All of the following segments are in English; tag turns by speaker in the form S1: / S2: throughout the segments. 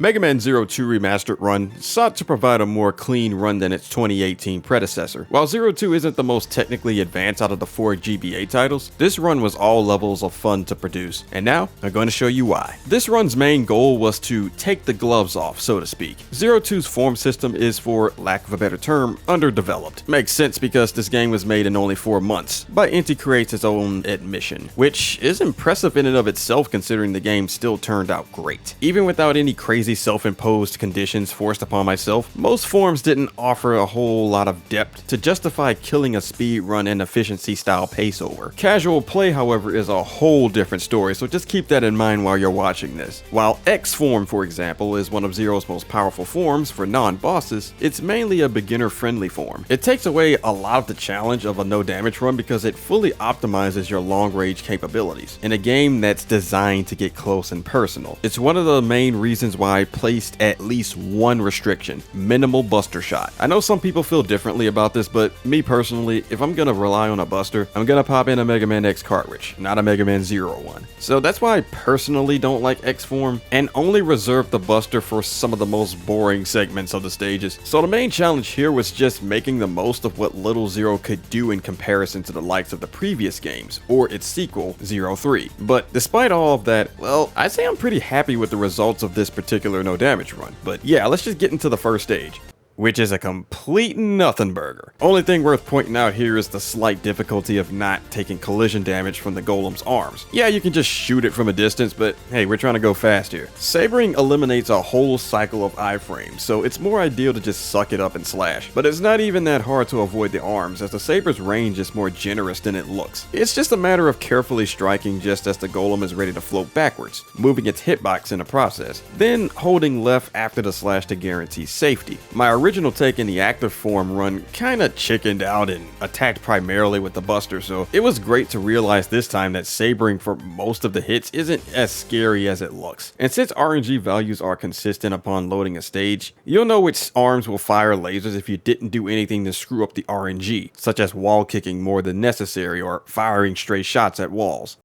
S1: Mega Man 02 Remastered run sought to provide a more clean run than its 2018 predecessor. While 02 isn't the most technically advanced out of the 4 GBA titles, this run was all levels of fun to produce, and now I'm going to show you why. This run's main goal was to take the gloves off, so to speak. 02's form system is, for lack of a better term, underdeveloped. Makes sense because this game was made in only 4 months, by Inti Creates' own admission, which is impressive in and of itself considering the game still turned out great. Even without any crazy self-imposed conditions forced upon myself, most forms didn't offer a whole lot of depth to justify killing a speed run and efficiency style pace over. Casual play, however, is a whole different story, so just keep that in mind while you're watching this. While X form, for example, is one of Zero's most powerful forms for non-bosses, it's mainly a beginner-friendly form. It takes away a lot of the challenge of a no damage run because it fully optimizes your long-range capabilities in a game that's designed to get close and personal. It's one of the main reasons why I placed at least one restriction: minimal buster shot. I know some people feel differently about this, but me personally, if I'm gonna rely on a buster, I'm gonna pop in a Mega Man X cartridge, not a Mega Man Zero one. So that's why I personally don't like X form and only reserve the buster for some of the most boring segments of the stages. So the main challenge here was just making the most of what little Zero could do in comparison to the likes of the previous games, or its sequel, 03. But despite all of that, well, I'd say I'm pretty happy with the results of this particular no damage run. But yeah, let's just get into the first stage, which is a complete nothing burger. Only thing worth pointing out here is the slight difficulty of not taking collision damage from the golem's arms. Yeah, you can just shoot it from a distance, but hey, we're trying to go fast here. Sabering eliminates a whole cycle of iframes, so it's more ideal to just suck it up and slash. But it's not even that hard to avoid the arms, as the saber's range is more generous than it looks. It's just a matter of carefully striking just as the golem is ready to float backwards, moving its hitbox in the process, then holding left after the slash to guarantee safety. My original take in the active form run kinda chickened out and attacked primarily with the buster, so it was great to realize this time that sabering for most of the hits isn't as scary as it looks. And since RNG values are consistent upon loading a stage, you'll know which arms will fire lasers if you didn't do anything to screw up the RNG, such as wall kicking more than necessary or firing stray shots at walls.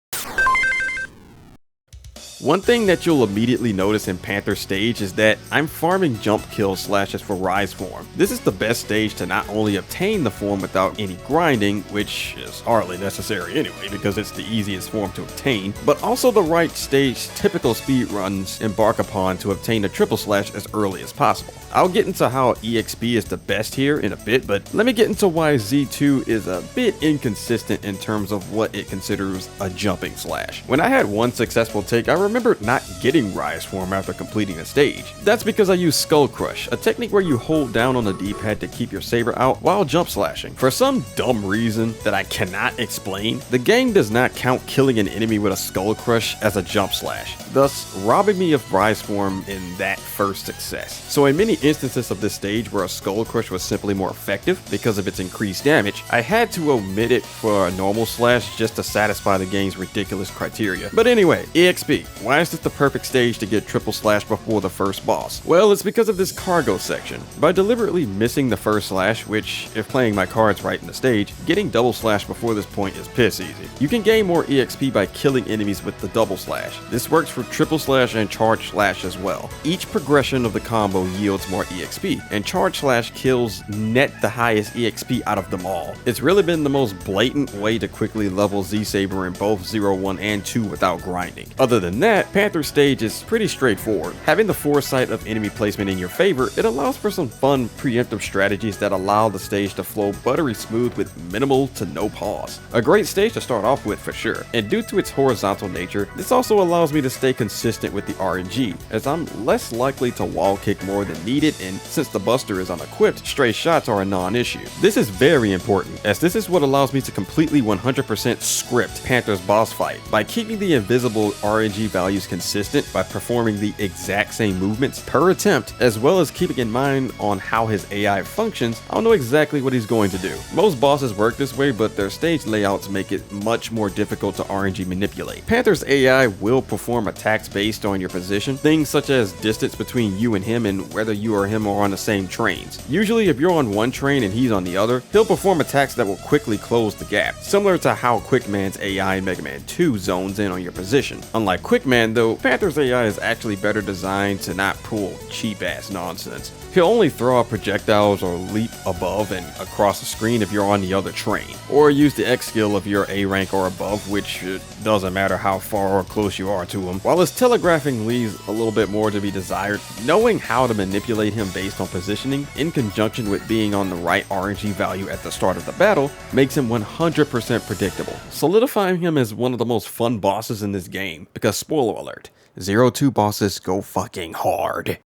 S1: One thing that you'll immediately notice in Panther's stage is that I'm farming jump kill slashes for Rise form. This is the best stage to not only obtain the form without any grinding, which is hardly necessary anyway because it's the easiest form to obtain, but also the right stage typical speedruns embark upon to obtain a triple slash as early as possible. I'll get into how EXP is the best here in a bit, but let me get into why Z2 is a bit inconsistent in terms of what it considers a jumping slash. When I had one successful take, I remember not getting Rise form after completing a stage. That's because I used Skull Crush, a technique where you hold down on the D-pad to keep your saber out while jump slashing. For some dumb reason that I cannot explain, the game does not count killing an enemy with a Skull Crush as a jump slash, thus robbing me of Rise form in that first success. So in many instances of this stage where a Skull Crush was simply more effective because of its increased damage, I had to omit it for a normal slash just to satisfy the game's ridiculous criteria. But anyway, EXP. Why is this the perfect stage to get triple slash before the first boss? Well, it's because of this cargo section. By deliberately missing the first slash, which, if playing my cards right in the stage, getting double slash before this point is piss easy. You can gain more EXP by killing enemies with the double slash. This works for triple slash and charge slash as well. Each progression of the combo yields more EXP, and charge slash kills net the highest EXP out of them all. It's really been the most blatant way to quickly level Z-Saber in both 0, 1, and 2 without grinding. Other than that, Panther's stage is pretty straightforward. Having the foresight of enemy placement in your favor, it allows for some fun preemptive strategies that allow the stage to flow buttery smooth with minimal to no pause. A great stage to start off with for sure, and due to its horizontal nature, this also allows me to stay consistent with the RNG, as I'm less likely to wall kick more than needed, and since the buster is unequipped, stray shots are a non-issue. This is very important, as this is what allows me to completely 100% script Panther's boss fight. By keeping the invisible RNG values consistent by performing the exact same movements per attempt, as well as keeping in mind on how his AI functions, I'll know exactly what he's going to do. Most bosses work this way, but their stage layouts make it much more difficult to RNG manipulate. Panther's AI will perform attacks based on your position, things such as distance between you and him and whether you or him are on the same trains. Usually if you're on one train and he's on the other, he'll perform attacks that will quickly close the gap, similar to how Quickman's AI in Mega Man 2 zones in on your position. Unlike Quickman, man though, Panther's AI is actually better designed to not pull cheap ass nonsense. He'll only throw out projectiles or leap above and across the screen if you're on the other train, or use the X skill if you're A rank or above, which doesn't matter how far or close you are to him. While his telegraphing leaves a little bit more to be desired, knowing how to manipulate him based on positioning, in conjunction with being on the right RNG value at the start of the battle, makes him 100% predictable, solidifying him as one of the most fun bosses in this game, because spoiler alert, 02 bosses go fucking hard.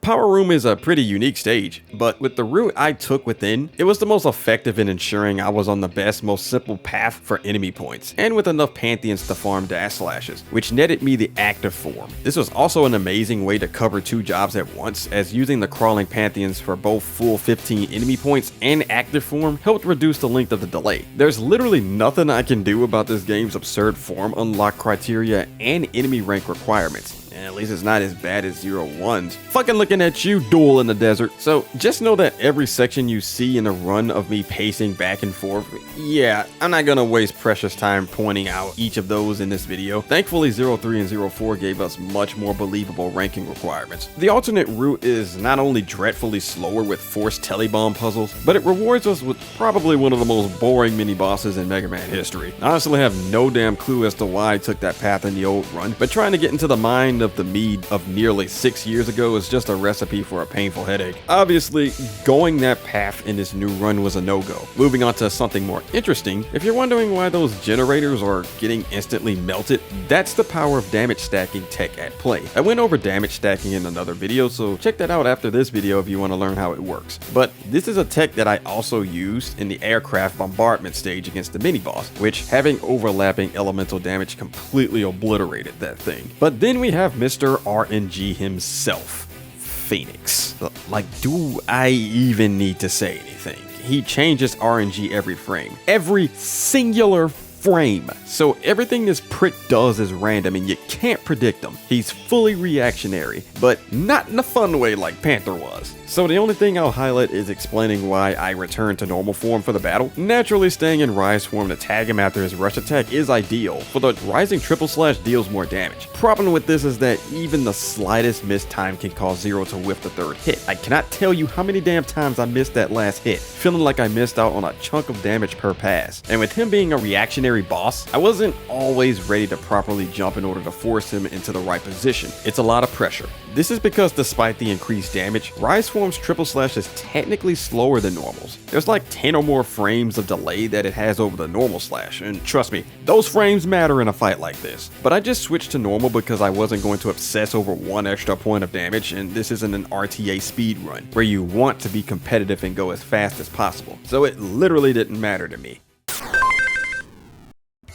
S1: Power Room is a pretty unique stage, but with the route I took within, it was the most effective in ensuring I was on the best, most simple path for enemy points, and with enough Pantheons to farm dash slashes, which netted me the active form. This was also an amazing way to cover 2 jobs at once, as using the crawling Pantheons for both full 15 enemy points and active form helped reduce the length of the delay. There's literally nothing I can do about this game's absurd form unlock criteria and enemy rank requirements. At least it's not as bad as 01's. Fucking looking at you, duel in the desert. So just know that every section you see in a run of me pacing back and forth, yeah, I'm not gonna waste precious time pointing out each of those in this video. Thankfully 03 and 04 gave us much more believable ranking requirements. The alternate route is not only dreadfully slower with forced telebomb puzzles, but it rewards us with probably one of the most boring mini bosses in Mega Man history. I honestly have no damn clue as to why I took that path in the old run, but trying to get into the mind of the me of nearly 6 years ago is just a recipe for a painful headache. Obviously, going that path in this new run was a no-go. Moving on to something more interesting, if you're wondering why those generators are getting instantly melted, that's the power of damage stacking tech at play. I went over damage stacking in another video, so check that out after this video if you want to learn how it works. But this is a tech that I also used in the aircraft bombardment stage against the mini-boss, which having overlapping elemental damage completely obliterated that thing. But then we have Mr. RNG himself, Phoenix. Like, do I even need to say anything? He changes RNG every frame. Every singular frame. So everything this prick does is random and you can't predict him. He's fully reactionary, but not in a fun way like Panther was. So the only thing I'll highlight is explaining why I returned to normal form for the battle. Naturally, staying in Rise form to tag him after his rush attack is ideal, for the rising triple slash deals more damage. Problem with this is that even the slightest missed time can cause Zero to whiff the third hit. I cannot tell you how many damn times I missed that last hit, feeling like I missed out on a chunk of damage per pass. And with him being a reactionary boss, I wasn't always ready to properly jump in order to force him into the right position. It's a lot of pressure. This is because despite the increased damage, Rise form's triple slash is technically slower than normals. There's like 10 or more frames of delay that it has over the normal slash, and trust me, those frames matter in a fight like this. But I just switched to normal because I wasn't going to obsess over one extra point of damage, and this isn't an RTA speedrun, where you want to be competitive and go as fast as possible. So it literally didn't matter to me.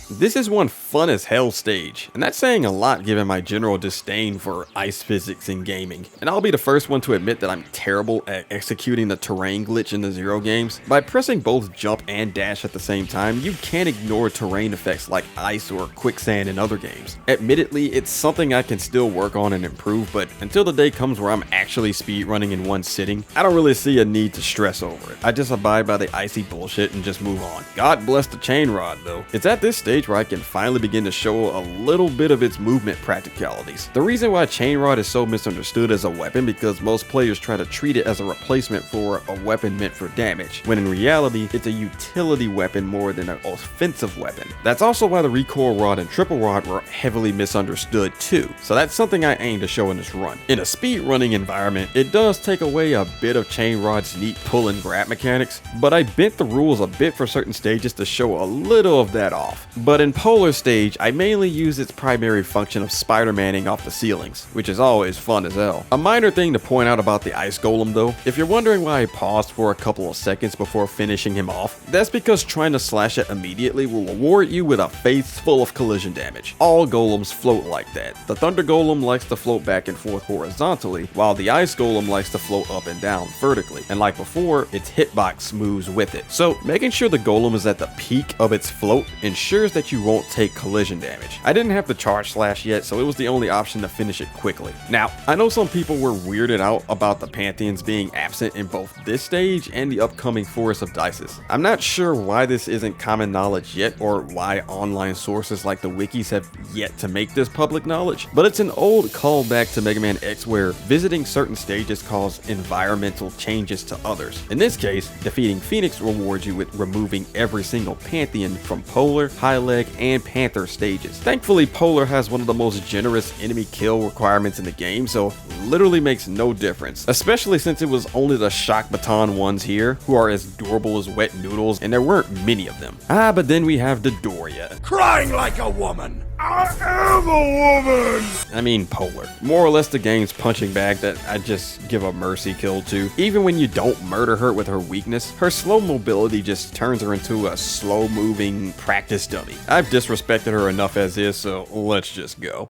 S1: This is one fun as hell stage, and that's saying a lot given my general disdain for ice physics in gaming. And I'll be the first one to admit that I'm terrible at executing the terrain glitch in the Zero games. By pressing both jump and dash at the same time, you can't ignore terrain effects like ice or quicksand in other games. Admittedly, it's something I can still work on and improve, but until the day comes where I'm actually speedrunning in one sitting, I don't really see a need to stress over it. I just abide by the icy bullshit and just move on. God bless the chain rod though. It's at this stage where I can finally begin to show a little bit of its movement practicalities. The reason why chain rod is so misunderstood as a weapon because most players try to treat it as a replacement for a weapon meant for damage, when in reality it's a utility weapon more than an offensive weapon. That's also why the recoil rod and triple rod were heavily misunderstood too, so that's something I aim to show in this run. In a speedrunning environment, it does take away a bit of chain rod's neat pull and grab mechanics, but I bent the rules a bit for certain stages to show a little of that off. But in Polar stage, I mainly use its primary function of Spider-Manning off the ceilings, which is always fun as hell. A minor thing to point out about the Ice Golem though, if you're wondering why I paused for a couple of seconds before finishing him off, that's because trying to slash it immediately will reward you with a face full of collision damage. All golems float like that. The Thunder Golem likes to float back and forth horizontally, while the Ice Golem likes to float up and down vertically, and like before, its hitbox moves with it. So making sure the Golem is at the peak of its float ensures that you won't take collision damage. I didn't have the charge slash yet, so it was the only option to finish it quickly. Now, I know some people were weirded out about the Pantheons being absent in both this stage and the upcoming Forest of Dysis. I'm not sure why this isn't common knowledge yet, or why online sources like the wikis have yet to make this public knowledge, but it's an old callback to Mega Man X where visiting certain stages cause environmental changes to others. In this case, defeating Phoenix rewards you with removing every single Pantheon from Polar, High Leg, and Panther stages. Thankfully, Polar has one of the most generous enemy kill requirements in the game, so literally makes no difference, especially since it was only the Shock Baton ones here, who are as durable as wet noodles, and there weren't many of them. But then we have Dodoria.
S2: Crying like a woman! I am a woman!
S1: I mean, Polar. More or less the game's punching bag that I just give a mercy kill to. Even when you don't murder her with her weakness, her slow mobility just turns her into a slow-moving practice dummy. I've disrespected her enough as is, so let's just go.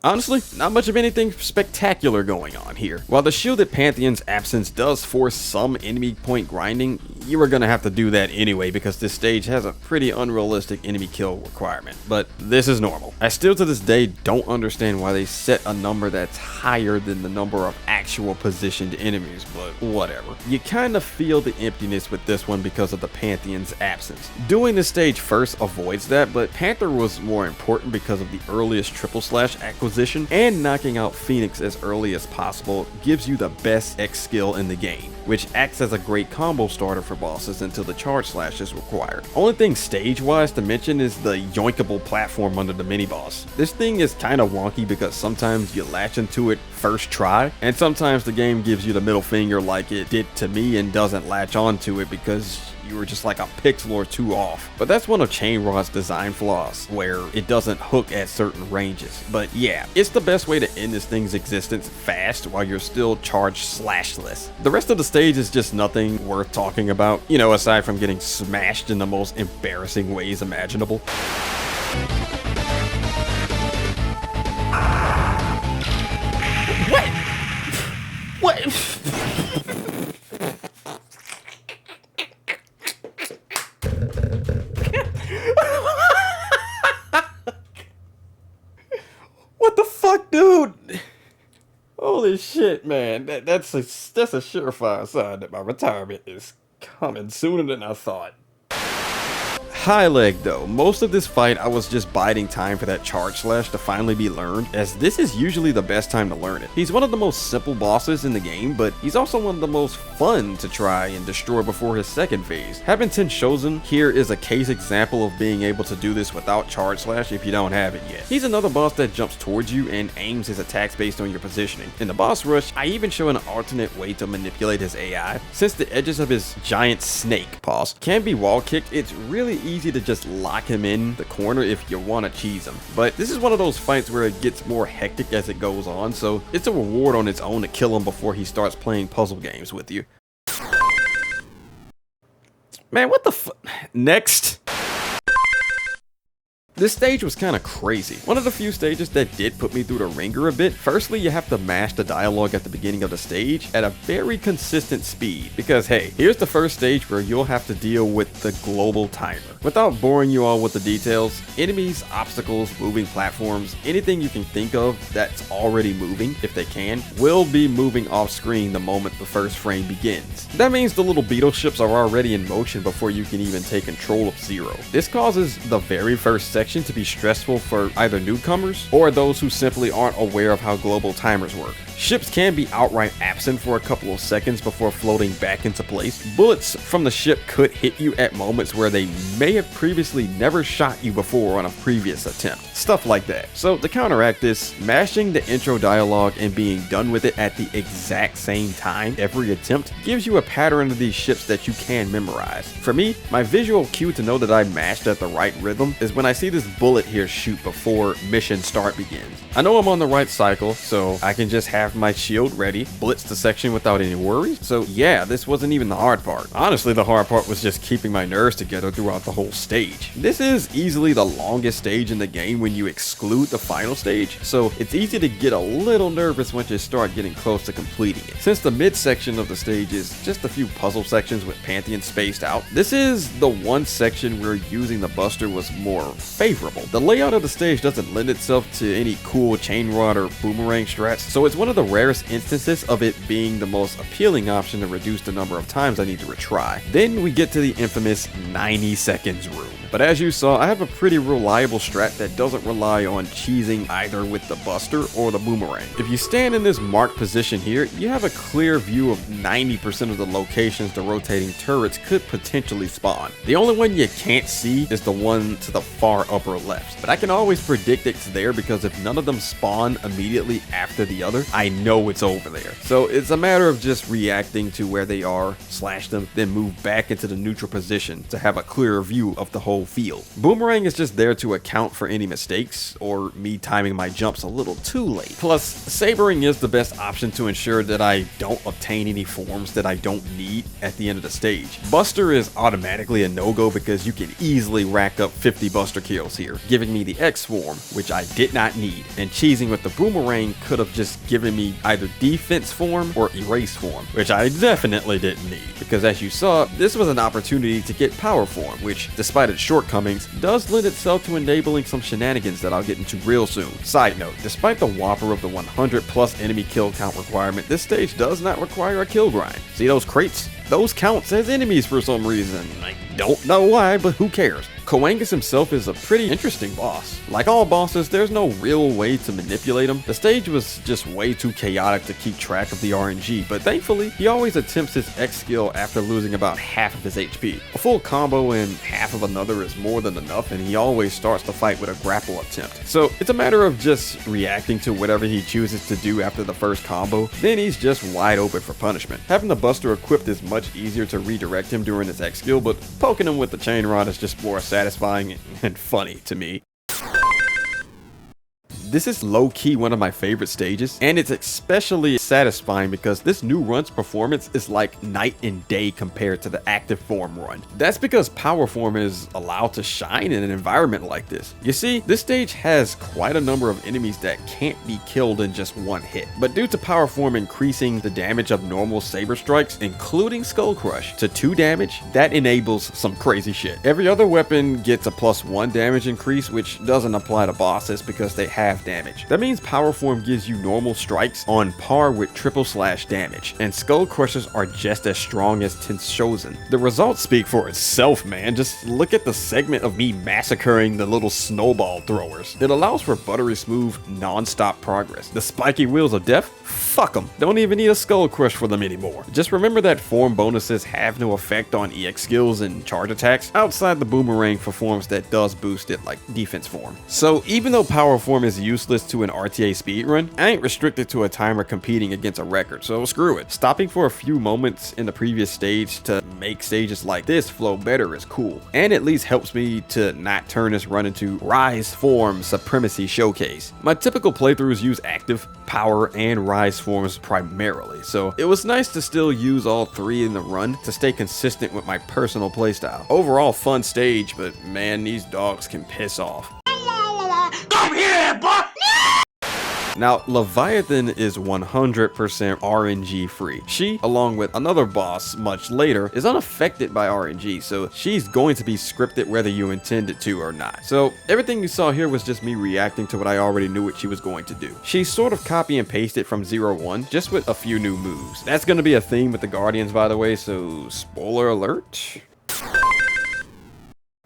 S1: Honestly, not much of anything spectacular going on here. While the Shielded Pantheon's absence does force some enemy point grinding, you are gonna have to do that anyway because this stage has a pretty unrealistic enemy kill requirement, but this is normal. I still to this day don't understand why they set a number that's higher than the number of actual positioned enemies, but whatever. You kinda feel the emptiness with this one because of the Pantheon's absence. Doing the stage first avoids that, but Panther was more important because of the earliest triple slash acquisition, and knocking out Phoenix as early as possible gives you the best X skill in the game, which acts as a great combo starter for bosses until the charge slash is required. Only thing stage wise to mention is the yoinkable platform under the mini boss. This thing is kinda wonky because sometimes you latch into it first try, and sometimes the game gives you the middle finger like it did to me and doesn't latch onto it because you were just like a pixel or two off. But that's one of Chain Rod's design flaws, where it doesn't hook at certain ranges. But yeah, it's the best way to end this thing's existence fast while you're still charge slashless. The rest of the stage is just nothing worth talking about, you know, aside from getting smashed in the most embarrassing ways imaginable. What? What the fuck, dude? Holy shit, man. That's a surefire sign that my retirement is coming sooner than I thought. High Leg though, most of this fight I was just biding time for that charge slash to finally be learned, as this is usually the best time to learn it. He's one of the most simple bosses in the game, but he's also one of the most fun to try and destroy before his second phase. Having Tenshozen here is a case example of being able to do this without charge slash if you don't have it yet. He's another boss that jumps towards you and aims his attacks based on your positioning. In the boss rush, I even show an alternate way to manipulate his AI. Since the edges of his giant snake, pause, can be wall kicked, it's really easy to just lock him in the corner if you want to cheese him. But this is one of those fights where it gets more hectic as it goes on, so it's a reward on its own to kill him before he starts playing puzzle games with you. Man, what the fuck? Next. This stage was kind of crazy. One of the few stages that did put me through the ringer a bit. Firstly, you have to mash the dialogue at the beginning of the stage at a very consistent speed, because hey, here's the first stage where you'll have to deal with the global timer. Without boring you all with the details, enemies, obstacles, moving platforms, anything you can think of that's already moving, if they can, will be moving off screen the moment the first frame begins. That means the little beetle ships are already in motion before you can even take control of Zero. This causes the very first section to be stressful for either newcomers or those who simply aren't aware of how global timers work. Ships can be outright absent for a couple of seconds before floating back into place. Bullets from the ship could hit you at moments where they may have previously never shot you before on a previous attempt. Stuff like that. So to counteract this, mashing the intro dialogue and being done with it at the exact same time every attempt gives you a pattern of these ships that you can memorize. For me, my visual cue to know that I mashed at the right rhythm is when I see this this bullet here shoot before mission start begins. I know I'm on the right cycle, so I can just have my shield ready, blitz the section without any worries. So yeah, this wasn't even the hard part. Honestly, the hard part was just keeping my nerves together throughout the whole stage. This is easily the longest stage in the game when you exclude the final stage, so it's easy to get a little nervous once you start getting close to completing it. Since the mid-section of the stage is just a few puzzle sections with Pantheon spaced out, this is the one section where using the Buster was more favorable. The layout of the stage doesn't lend itself to any cool chain rod or boomerang strats, so it's one of the rarest instances of it being the most appealing option to reduce the number of times I need to retry. Then we get to the infamous 90 seconds room. But as you saw, I have a pretty reliable strat that doesn't rely on cheesing either with the Buster or the boomerang. If you stand in this marked position here, you have a clear view of 90% of the locations the rotating turrets could potentially spawn. The only one you can't see is the one to the far upper left, but I can always predict it's there because if none of them spawn immediately after the other, I know it's over there. So it's a matter of just reacting to where they are, slash them, then move back into the neutral position to have a clearer view of the whole field. Boomerang is just there to account for any mistakes or me timing my jumps a little too late. Plus, sabering is the best option to ensure that I don't obtain any forms that I don't need at the end of the stage. Buster is automatically a no-go because you can easily rack up 50 Buster kills here, giving me the X form, which I did not need, and cheesing with the boomerang could have just given me either defense form or erase form, which I definitely didn't need, because as you saw, this was an opportunity to get power form, which, despite its shortcomings, does lend itself to enabling some shenanigans that I'll get into real soon. Side note, despite the whopper of the 100 plus enemy kill count requirement, this stage does not require a kill grind. See those crates? Those count as enemies for some reason. I don't know why, but who cares? Coangus himself is a pretty interesting boss. Like all bosses, there's no real way to manipulate him. The stage was just way too chaotic to keep track of the RNG, but thankfully, he always attempts his X skill after losing about half of his HP. A full combo and half of another is more than enough, and he always starts the fight with a grapple attempt. So it's a matter of just reacting to whatever he chooses to do after the first combo, then he's just wide open for punishment. Having the Buster equipped is much easier to redirect him during his X skill, but poking him with the chain rod is just more satisfying and funny to me. This is low-key one of my favorite stages, and it's especially satisfying because this new run's performance is like night and day compared to the active form run. That's because power form is allowed to shine in an environment like this. You see, this stage has quite a number of enemies that can't be killed in just one hit, but due to power form increasing the damage of normal saber strikes, including Skull Crush, to 2 damage, that enables some crazy shit. Every other weapon gets a +1 damage increase, which doesn't apply to bosses because they have damage. That means power form gives you normal strikes on par with triple slash damage, and skull crushers are just as strong as Tenshozen. The results speak for itself, man. Just look at the segment of me massacring the little snowball throwers. It allows for buttery smooth, non-stop progress. The spiky wheels of death? Fuck them. Don't even need a skull crush for them anymore. Just remember that form bonuses have no effect on EX skills and charge attacks outside the boomerang for forms that does boost it, like defense form. So even though power form is useless to an RTA speedrun, I ain't restricted to a timer competing against a record, so screw it. Stopping for a few moments in the previous stage to make stages like this flow better is cool, and at least helps me to not turn this run into Rise Form Supremacy Showcase. My typical playthroughs use active, power, and rise forms primarily, so it was nice to still use all 3 in the run to stay consistent with my personal playstyle. Overall fun stage, but man, these dogs can piss off.
S2: Come here, boy!
S1: Now, Leviathan is 100% RNG free. She, along with another boss much later, is unaffected by RNG, so she's going to be scripted whether you intend it to or not. So everything you saw here was just me reacting to what I already knew what she was going to do. She sort of copy and pasted from 0-1, just with a few new moves. That's going to be a theme with the Guardians, by the way, so spoiler alert.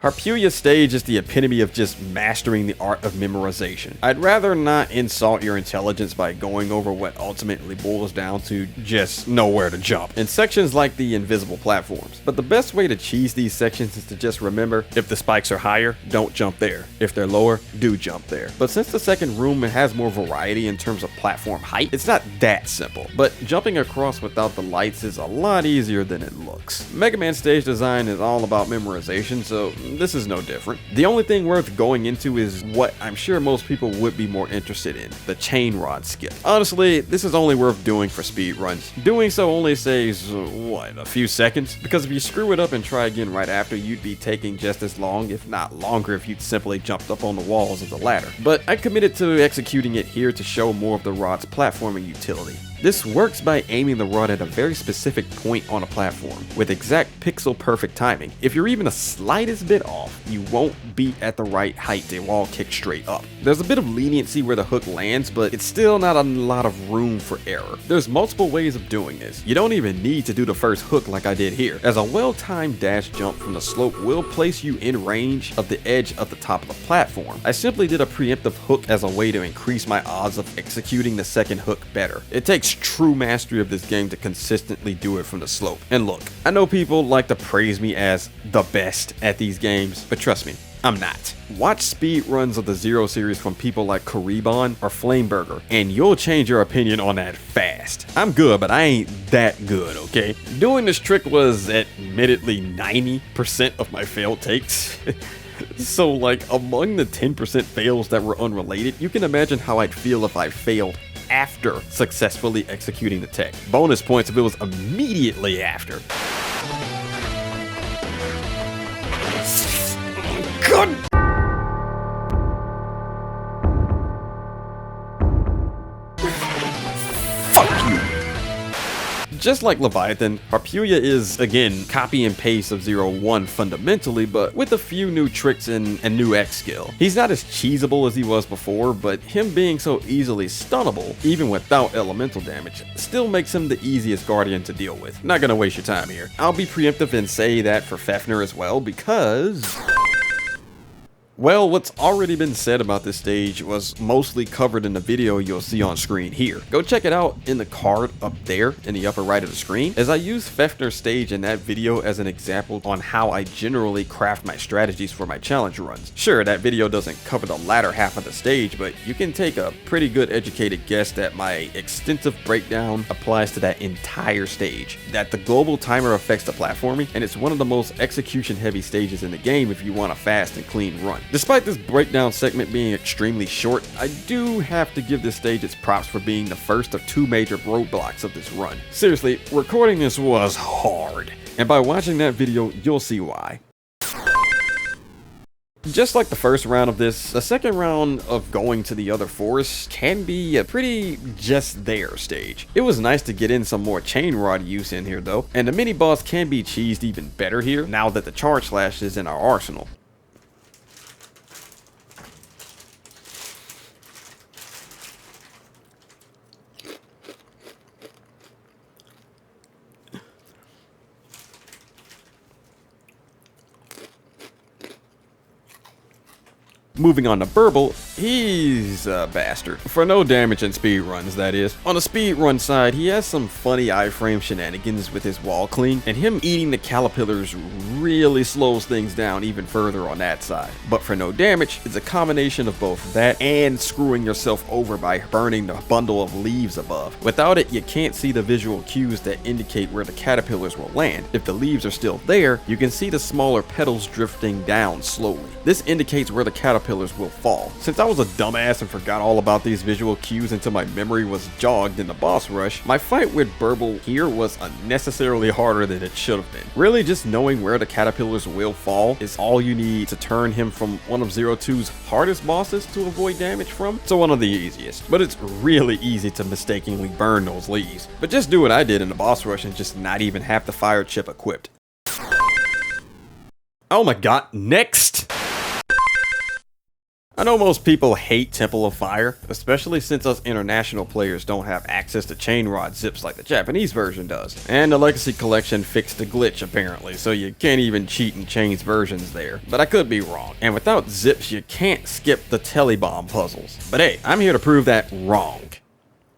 S1: Harpuia's stage is the epitome of just mastering the art of memorization. I'd rather not insult your intelligence by going over what ultimately boils down to just know where to jump in sections like the invisible platforms. But the best way to cheese these sections is to just remember, if the spikes are higher, don't jump there. If they're lower, do jump there. But since the second room has more variety in terms of platform height, it's not that simple. But jumping across without the lights is a lot easier than it looks. Mega Man stage design is all about memorization, so this is no different. The only thing worth going into is what I'm sure most people would be more interested in, the chain rod skip. Honestly, this is only worth doing for speed runs. Doing so only saves, what, a few seconds? Because if you screw it up and try again right after, you'd be taking just as long, if not longer, if you'd simply jumped up on the walls of the ladder. But I committed to executing it here to show more of the rod's platforming utility. This works by aiming the rod at a very specific point on a platform, with exact pixel perfect timing. If you're even the slightest bit off, you won't be at the right height to wall kick straight up. There's a bit of leniency where the hook lands, but it's still not a lot of room for error. There's multiple ways of doing this. You don't even need to do the first hook like I did here, as a well-timed dash jump from the slope will place you in range of the edge of the top of the platform. I simply did a preemptive hook as a way to increase my odds of executing the second hook better. It takes true mastery of this game to consistently do it from the slope. And look, I know people like to praise me as the best at these games, but trust me, I'm not. Watch speed runs of the Zero series from people like Karibon or Flameburger, and you'll change your opinion on that fast. I'm good, but I ain't that good, okay? Doing this trick was admittedly 90% of my failed takes. So like, among the 10% fails that were unrelated, you can imagine how I'd feel if I failed after successfully executing the tech. Bonus points if it was immediately after. God! Fuck you! Just like Leviathan, Harpuia is, again, copy and paste of 0-1 fundamentally, but with a few new tricks and a new X skill. He's not as cheesable as he was before, but him being so easily stunnable, even without elemental damage, still makes him the easiest guardian to deal with. Not gonna waste your time here. I'll be preemptive and say that for Fafnir as well, because... well, what's already been said about this stage was mostly covered in the video you'll see on screen here. Go check it out in the card up there in the upper right of the screen, as I use Fafnir's stage in that video as an example on how I generally craft my strategies for my challenge runs. Sure, that video doesn't cover the latter half of the stage, but you can take a pretty good educated guess that my extensive breakdown applies to that entire stage, that the global timer affects the platforming, and it's one of the most execution heavy stages in the game if you want a fast and clean run. Despite this breakdown segment being extremely short, I do have to give this stage its props for being the first of two major roadblocks of this run. Seriously, recording this was hard, and by watching that video, you'll see why. Just like the first round of this, the second round of going to the other forest can be a pretty just there stage. It was nice to get in some more chain rod use in here though, and the mini boss can be cheesed even better here now that the charge slash is in our arsenal. Moving on to Burble, he's a bastard. For no damage in speed runs, that is. On the speed run side, he has some funny iframe shenanigans with his wall clean, and him eating the caterpillars really slows things down even further on that side. But for no damage, it's a combination of both that and screwing yourself over by burning the bundle of leaves above. Without it, you can't see the visual cues that indicate where the caterpillars will land. If the leaves are still there, you can see the smaller petals drifting down slowly. This indicates where the caterpillars will fall. Since I was a dumbass and forgot all about these visual cues until my memory was jogged in the boss rush, my fight with Burble here was unnecessarily harder than it should have been. Really, just knowing where the caterpillars will fall is all you need to turn him from one of 0-2's hardest bosses to avoid damage from to one of the easiest. But it's really easy to mistakenly burn those leaves. But just do what I did in the boss rush and just not even have the fire chip equipped. Oh my god, next! I know most people hate Temple of Fire, especially since us international players don't have access to chain rod zips like the Japanese version does. And the Legacy Collection fixed the glitch apparently, so you can't even cheat in Chains versions there. But I could be wrong. And without zips, you can't skip the telebomb puzzles. But hey, I'm here to prove that wrong.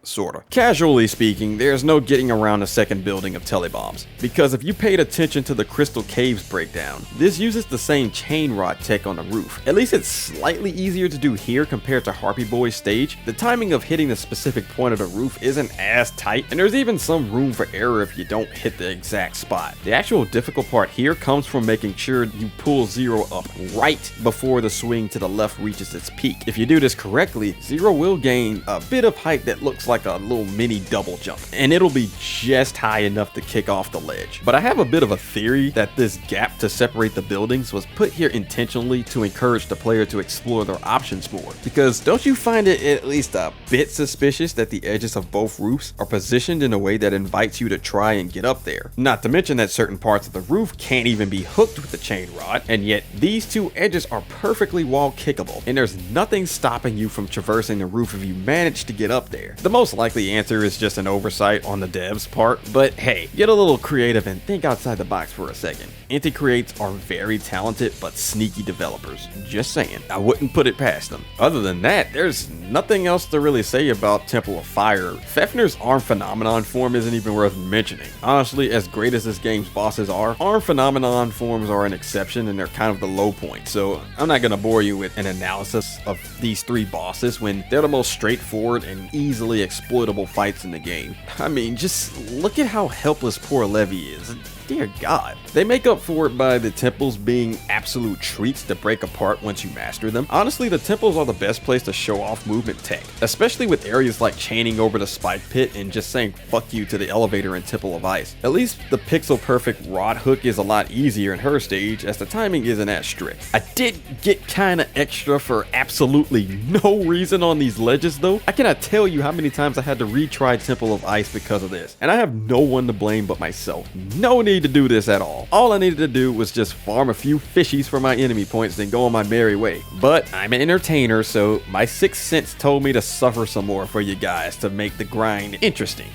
S1: sorta. Casually speaking, there's no getting around the second building of telebombs, because if you paid attention to the Crystal Caves breakdown, this uses the same chain rod tech on the roof. At least it's slightly easier to do here compared to Harpy Boy's stage. The timing of hitting the specific point of the roof isn't as tight, and there's even some room for error if you don't hit the exact spot. The actual difficult part here comes from making sure you pull Zero up right before the swing to the left reaches its peak. If you do this correctly, Zero will gain a bit of height that looks like a little mini double jump, and it'll be just high enough to kick off the ledge. But I have a bit of a theory that this gap to separate the buildings was put here intentionally to encourage the player to explore their options more, because don't you find it at least a bit suspicious that the edges of both roofs are positioned in a way that invites you to try and get up there? Not to mention that certain parts of the roof can't even be hooked with the chain rod, and yet these two edges are perfectly wall kickable, and there's nothing stopping you from traversing the roof if you manage to get up there. The most likely answer is just an oversight on the devs' part, but hey, get a little creative and think outside the box for a second. Inti Creates are very talented but sneaky developers. Just saying, I wouldn't put it past them. Other than that, there's nothing else to really say about Temple of Fire. Fafnir's arm phenomenon form isn't even worth mentioning. Honestly, as great as this game's bosses are, arm phenomenon forms are an exception and they're kind of the low point, so I'm not gonna bore you with an analysis of these three bosses when they're the most straightforward and easily exploitable fights in the game. I mean, just look at how helpless poor Levy is. Dear God. They make up for it by the temples being absolute treats to break apart once you master them. Honestly, the temples are the best place to show off movement tech, especially with areas like chaining over the spike pit and just saying fuck you to the elevator in Temple of Ice. At least the pixel perfect rod hook is a lot easier in her stage, as the timing isn't as strict. I did get kinda extra for absolutely no reason on these ledges though. I cannot tell you how many times I had to retry Temple of Ice because of this, and I have no one to blame but myself. No need to do this at all. All I needed to do was just farm a few fishies for my enemy points, then go on my merry way. But I'm an entertainer, so my sixth sense told me to suffer some more for you guys to make the grind interesting.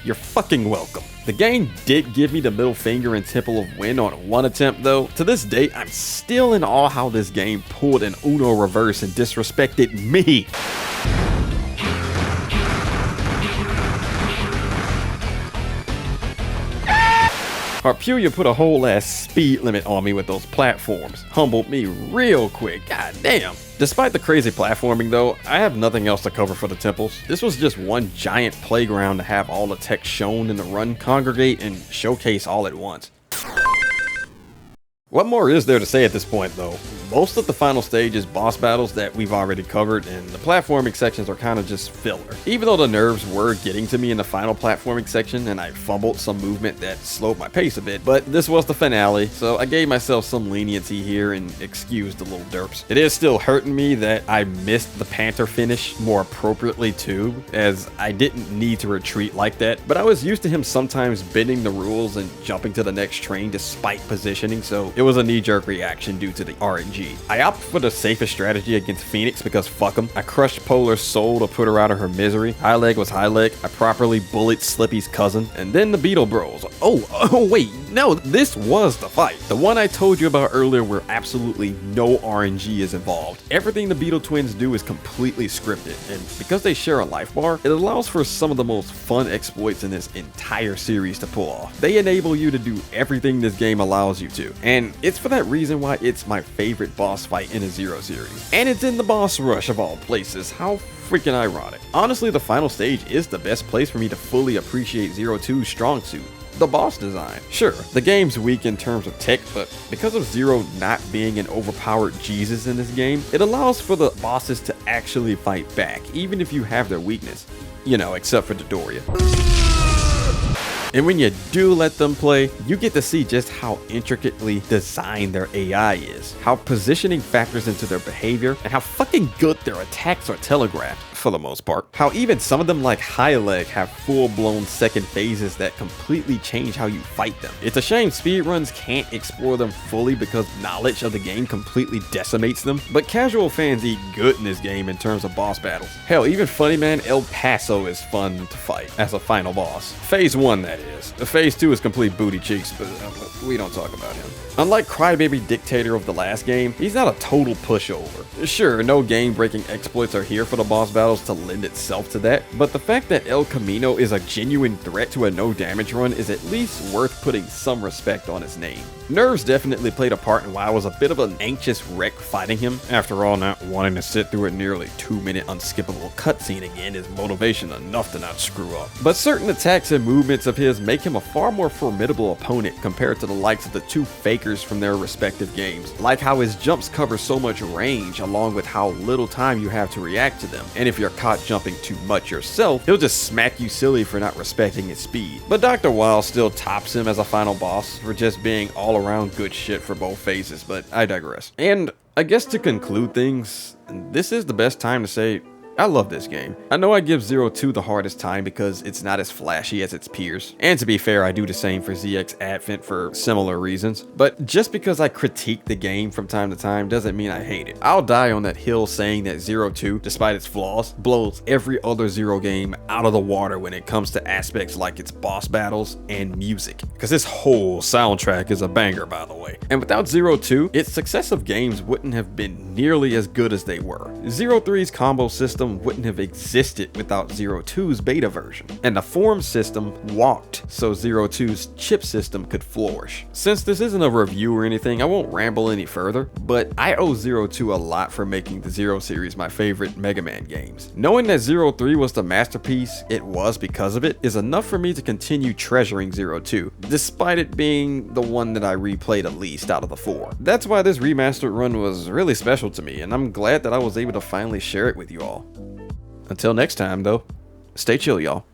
S1: You're fucking welcome. The game did give me the middle finger in Temple of Wind on one attempt though. To this day, I'm still in awe how this game pulled an Uno reverse and disrespected me. Harpuia put a whole ass speed limit on me with those platforms. Humbled me real quick, god damn. Despite the crazy platforming though, I have nothing else to cover for the temples. This was just one giant playground to have all the tech shown in the run congregate and showcase all at once. What more is there to say at this point though? Most of the final stage is boss battles that we've already covered, and the platforming sections are kind of just filler. Even though the nerves were getting to me in the final platforming section and I fumbled some movement that slowed my pace a bit, but this was the finale, so I gave myself some leniency here and excused the little derps. It is still hurting me that I missed the Panther finish more appropriately too, as I didn't need to retreat like that, but I was used to him sometimes bending the rules and jumping to the next train despite positioning, so it was a knee-jerk reaction due to the RNG. I opted for the safest strategy against Phoenix because fuck him. I crushed Polar's soul to put her out of her misery. High leg was high leg. I properly bullied Slippy's cousin. And then the Beetle Bros. Oh wait, no, this was the fight. The one I told you about earlier where absolutely no RNG is involved. Everything the Beetle Twins do is completely scripted, and because they share a life bar, it allows for some of the most fun exploits in this entire series to pull off. They enable you to do everything this game allows you to, and it's for that reason why it's my favorite boss fight in a Zero series. And it's in the boss rush of all places. How freaking ironic. Honestly, the final stage is the best place for me to fully appreciate Zero 2's strong suit. The boss design. Sure, the game's weak in terms of tech, but because of Zero not being an overpowered Jesus in this game, it allows for the bosses to actually fight back, even if you have their weakness. You know, except for Dodoria. And when you do let them play, you get to see just how intricately designed their AI is, how positioning factors into their behavior, and how fucking good their attacks are telegraphed, for the most part. How even some of them like High Leg have full-blown second phases that completely change how you fight them. It's a shame speedruns can't explore them fully because knowledge of the game completely decimates them, but casual fans eat good in this game in terms of boss battles. Hell, even Funny Man El Paso is fun to fight as a final boss. Phase 1, that is. Phase 2 is complete booty cheeks, but we don't talk about him. Unlike Crybaby Dictator of the last game, he's not a total pushover. Sure, no game-breaking exploits are here for the boss battles, fails to lend itself to that, but the fact that El Camino is a genuine threat to a no damage run is at least worth putting some respect on his name. Nerves definitely played a part in why I was a bit of an anxious wreck fighting him. After all, not wanting to sit through a nearly 2-minute unskippable cutscene again is motivation enough to not screw up. But certain attacks and movements of his make him a far more formidable opponent compared to the likes of the two fakers from their respective games. Like how his jumps cover so much range along with how little time you have to react to them, and if you're caught jumping too much yourself, he'll just smack you silly for not respecting his speed. But Dr. Wild still tops him as a final boss for just being all around good shit for both phases, but I digress. And I guess to conclude things, this is the best time to say I love this game. I know I give 02 the hardest time because it's not as flashy as its peers. And to be fair, I do the same for ZX Advent for similar reasons. But just because I critique the game from time to time doesn't mean I hate it. I'll die on that hill saying that 02, despite its flaws, blows every other Zero game out of the water when it comes to aspects like its boss battles and music. Because this whole soundtrack is a banger, by the way. And without 02, its successive games wouldn't have been nearly as good as they were. 03's combo system wouldn't have existed without 02's beta version, and the form system walked so 02's chip system could flourish. Since this isn't a review or anything, I won't ramble any further, but I owe 02 a lot for making the Zero series my favorite Mega Man games. Knowing that 03 was the masterpiece it was because of it is enough for me to continue treasuring 02, despite it being the one that I replayed the least out of the 4. That's why this remastered run was really special to me, and I'm glad that I was able to finally share it with you all. Until next time, though, stay chill, y'all.